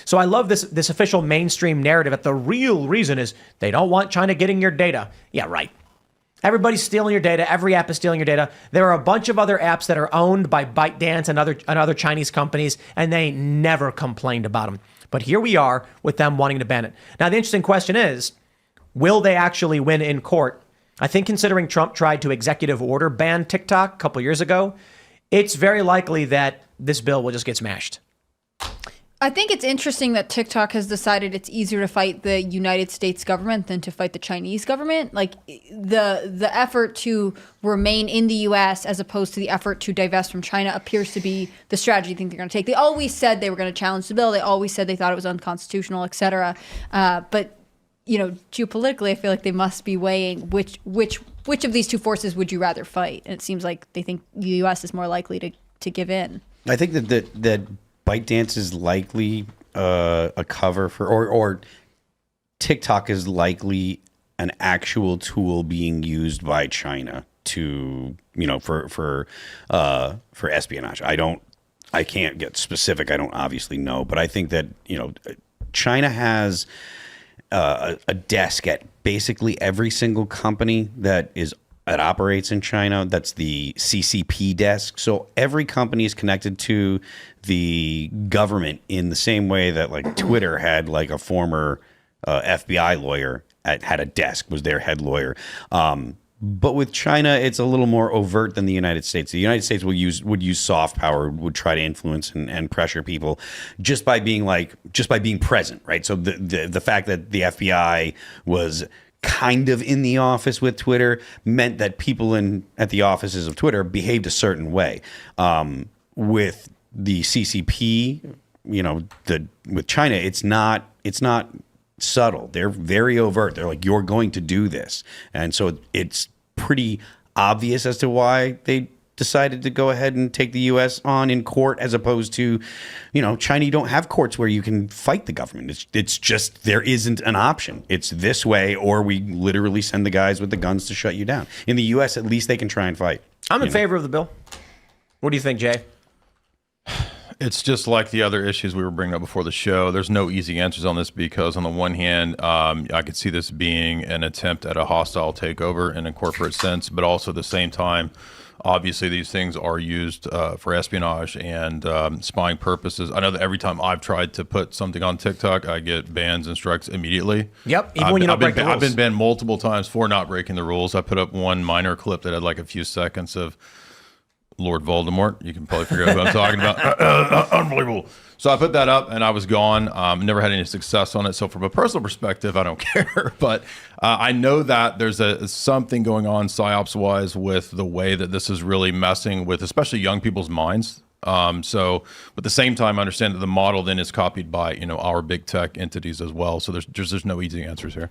So I love this official mainstream narrative that the real reason is they don't want China getting your data. Yeah, right. Everybody's stealing your data. Every app is stealing your data. There are a bunch of other apps that are owned by ByteDance and other Chinese companies, and they never complained about them. But here we are with them wanting to ban it. Now, the interesting question is, will they actually win in court? I think considering Trump tried to executive order ban TikTok a couple years ago, it's very likely that this bill will just get smashed. I think it's interesting that TikTok has decided it's easier to fight the United States government than to fight the Chinese government. Like the effort to remain in the U.S. as opposed to the effort to divest from China appears to be the strategy I think they're going to take. They always said they were going to challenge the bill. They always said they thought it was unconstitutional, et cetera. But geopolitically, I feel like they must be weighing which of these two forces would you rather fight? And it seems like they think the U.S. is more likely to give in. I think that ByteDance is likely a cover for, or TikTok is likely an actual tool being used by China to, for espionage. I can't get specific. I don't obviously know, but I think that, China has a desk at basically every single company that operates in China. That's the CCP desk. So every company is connected to the government in the same way that like Twitter had like a former FBI lawyer had a desk, was their head lawyer. But with China, it's a little more overt than the United States. The United States would use soft power, would try to influence and pressure people just by being present, right? So the fact that the FBI was kind of in the office with Twitter meant that people at the offices of Twitter behaved a certain way. With the CCP, with China, it's not subtle. They're very overt. They're like, you're going to do this. And so it's pretty obvious as to why they decided to go ahead and take the U.S. on in court, as opposed to, China, you don't have courts where you can fight the government. It's just, there isn't an option. It's this way, or we literally send the guys with the guns to shut you down. In the U.S., at least they can try and fight. I'm in favor of the bill. What do you think, Jay? It's just like the other issues we were bringing up before the show. There's no easy answers on this because, on the one hand, I could see this being an attempt at a hostile takeover in a corporate sense, but also at the same time, obviously these things are used for espionage and spying purposes. I know that every time I've tried to put something on TikTok, I get bans and strikes immediately. Yep, even when you don't break the rules. I've been banned multiple times for not breaking the rules. I put up one minor clip that had like a few seconds of Lord Voldemort. You can probably figure out who I'm talking about. Unbelievable. So I put that up and I was gone. Never had any success on it. So from a personal perspective, I don't care. But I know that there's something going on psyops-wise with the way that this is really messing with especially young people's minds. So at the same time, I understand that the model then is copied by, our big tech entities as well. So there's no easy answers here.